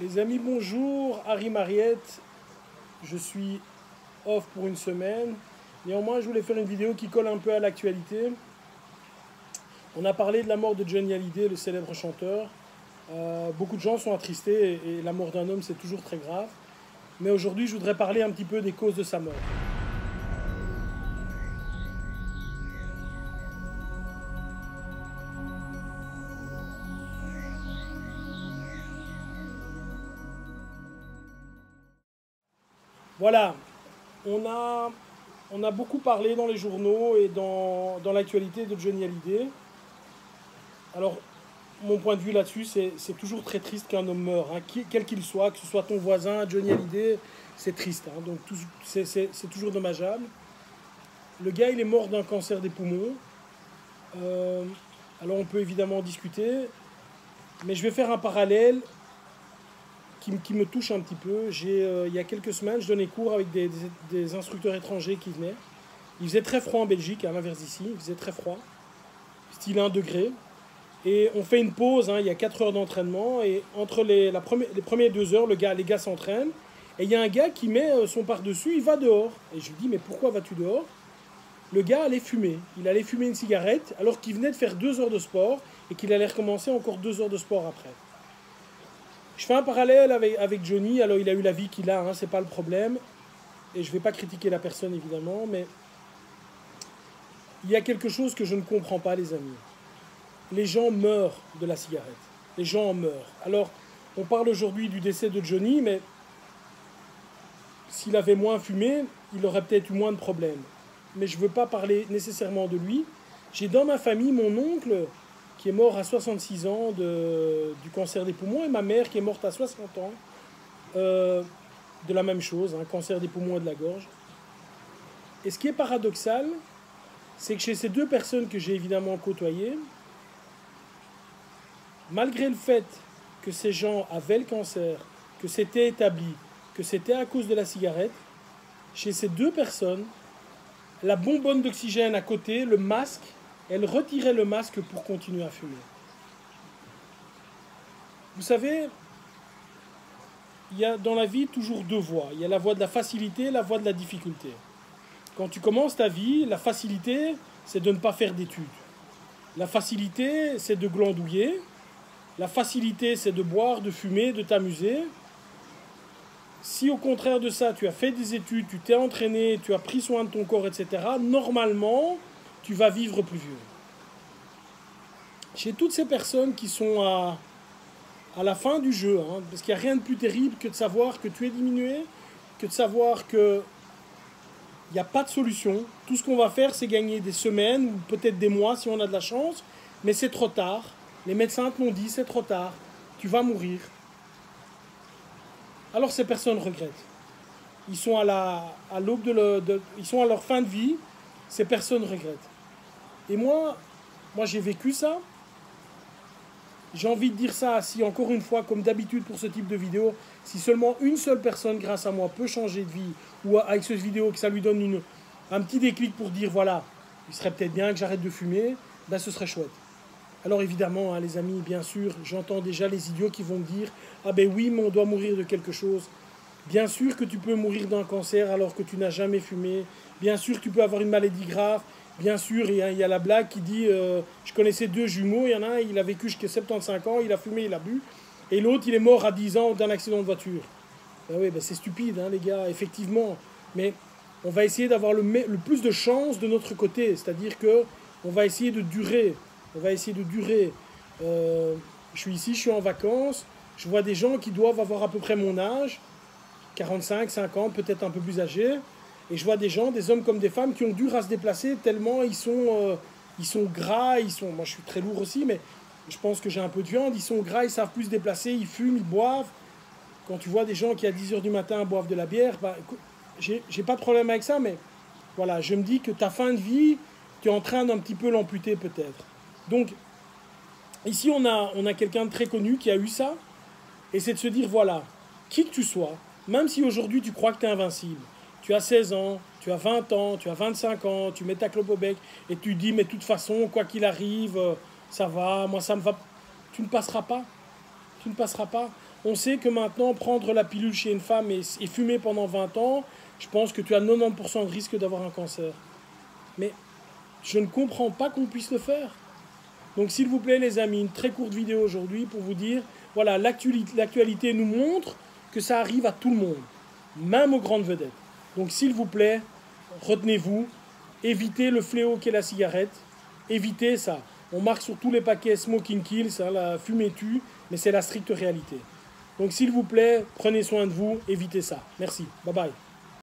Les amis, bonjour, Harry Mariette. Je suis off pour une semaine. Néanmoins, je voulais faire une vidéo qui colle un peu à l'actualité. On a parlé de la mort de Johnny Hallyday, le célèbre chanteur. Beaucoup de gens sont attristés et la mort d'un homme, c'est toujours très grave. Mais aujourd'hui, je voudrais parler un petit peu des causes de sa mort. Voilà, on a beaucoup parlé dans les journaux et dans l'actualité de Johnny Hallyday. Alors, mon point de vue là-dessus, c'est toujours très triste qu'un homme meure, hein, quel qu'il soit, que ce soit ton voisin, Johnny Hallyday, c'est triste, hein, donc c'est toujours dommageable. Le gars, il est mort d'un cancer des poumons. Alors, on peut évidemment en discuter, mais je vais faire un parallèle qui me touche un petit peu. Il y a quelques semaines, je donnais cours avec des instructeurs étrangers qui venaient. Il faisait très froid en Belgique, à l'inverse d'ici, il faisait très froid, style 1 degré. Et on fait une pause, hein, il y a 4 heures d'entraînement, et entre les premières 2 heures, les gars s'entraînent, et il y a un gars qui met son par-dessus, il va dehors. Et je lui dis, mais pourquoi vas-tu dehors? Le gars allait fumer. Il allait fumer une cigarette, alors qu'il venait de faire 2 heures de sport, et qu'il allait recommencer encore 2 heures de sport après. Je fais un parallèle avec Johnny. Alors il a eu la vie qu'il a, hein, c'est pas le problème. Et je ne vais pas critiquer la personne évidemment, mais il y a quelque chose que je ne comprends pas, les amis. Les gens meurent de la cigarette. Les gens en meurent. Alors, on parle aujourd'hui du décès de Johnny, mais s'il avait moins fumé, il aurait peut-être eu moins de problèmes. Mais je ne veux pas parler nécessairement de lui. J'ai dans ma famille mon oncle qui est mort à 66 ans du cancer des poumons, et ma mère qui est morte à 60 ans de la même chose, un cancer des poumons et de la gorge. Et ce qui est paradoxal, c'est que chez ces deux personnes que j'ai évidemment côtoyées, malgré le fait que ces gens avaient le cancer, que c'était établi, que c'était à cause de la cigarette, chez ces deux personnes, la bonbonne d'oxygène à côté, le masque, elle retirait le masque pour continuer à fumer. Vous savez, il y a dans la vie toujours deux voies. Il y a la voie de la facilité et la voie de la difficulté. Quand tu commences ta vie, la facilité, c'est de ne pas faire d'études. La facilité, c'est de glandouiller. La facilité, c'est de boire, de fumer, de t'amuser. Si au contraire de ça, tu as fait des études, tu t'es entraîné, tu as pris soin de ton corps, etc., normalement, tu vas vivre plus vieux. Chez toutes ces personnes qui sont à la fin du jeu, hein, parce qu'il n'y a rien de plus terrible que de savoir que tu es diminué, que de savoir qu'il n'y a pas de solution. Tout ce qu'on va faire, c'est gagner des semaines ou peut-être des mois si on a de la chance, mais c'est trop tard. Les médecins te l'ont dit, c'est trop tard, tu vas mourir. Alors ces personnes regrettent. Ils sont à l'aube ils sont à leur fin de vie, ces personnes regrettent. Et moi j'ai vécu ça. J'ai envie de dire ça, si encore une fois, comme d'habitude pour ce type de vidéo, si seulement une seule personne grâce à moi peut changer de vie, ou avec cette vidéo que ça lui donne un petit déclic pour dire voilà, il serait peut-être bien que j'arrête de fumer, ben ce serait chouette. Alors évidemment, hein, les amis, bien sûr, j'entends déjà les idiots qui vont me dire ah ben oui, mais on doit mourir de quelque chose. Bien sûr que tu peux mourir d'un cancer alors que tu n'as jamais fumé. Bien sûr que tu peux avoir une maladie grave. Bien sûr, il y a la blague qui dit je connaissais 2 jumeaux, il y en a un, il a vécu jusqu'à 75 ans, il a fumé, il a bu. Et l'autre, il est mort à 10 ans d'un accident de voiture. Ben oui, ben c'est stupide, hein, les gars, effectivement. Mais on va essayer d'avoir le plus de chance de notre côté. C'est-à-dire qu'on va essayer de durer. On va essayer de durer. Je suis ici, je suis en vacances. Je vois des gens qui doivent avoir à peu près mon âge, 45, 50, peut-être un peu plus âgés. Et je vois des gens, des hommes comme des femmes, qui ont dur à se déplacer tellement ils sont gras. Moi, je suis très lourd aussi, mais je pense que j'ai un peu de viande. Ils sont gras, ils savent plus se déplacer, ils fument, ils boivent. Quand tu vois des gens qui, à 10 h du matin, boivent de la bière, bah, j'ai pas de problème avec ça, mais voilà, je me dis que ta fin de vie, tu es en train d'un petit peu l'amputer peut-être. Donc, ici, on a quelqu'un de très connu qui a eu ça, et c'est de se dire, voilà, qui que tu sois, même si aujourd'hui tu crois que tu es invincible, tu as 16 ans, tu as 20 ans, tu as 25 ans, tu mets ta clope au bec, et tu dis, mais de toute façon, quoi qu'il arrive, ça va, moi ça me va, tu ne passeras pas. Tu ne passeras pas. On sait que maintenant, prendre la pilule chez une femme et fumer pendant 20 ans, je pense que tu as 90% de risque d'avoir un cancer. Mais je ne comprends pas qu'on puisse le faire. Donc s'il vous plaît les amis, une très courte vidéo aujourd'hui pour vous dire, voilà, l'actualité nous montre que ça arrive à tout le monde, même aux grandes vedettes. Donc s'il vous plaît, retenez-vous, évitez le fléau qu'est la cigarette, évitez ça. On marque sur tous les paquets Smoking Kills, hein, la fumée tue, mais c'est la stricte réalité. Donc s'il vous plaît, prenez soin de vous, évitez ça. Merci, bye bye.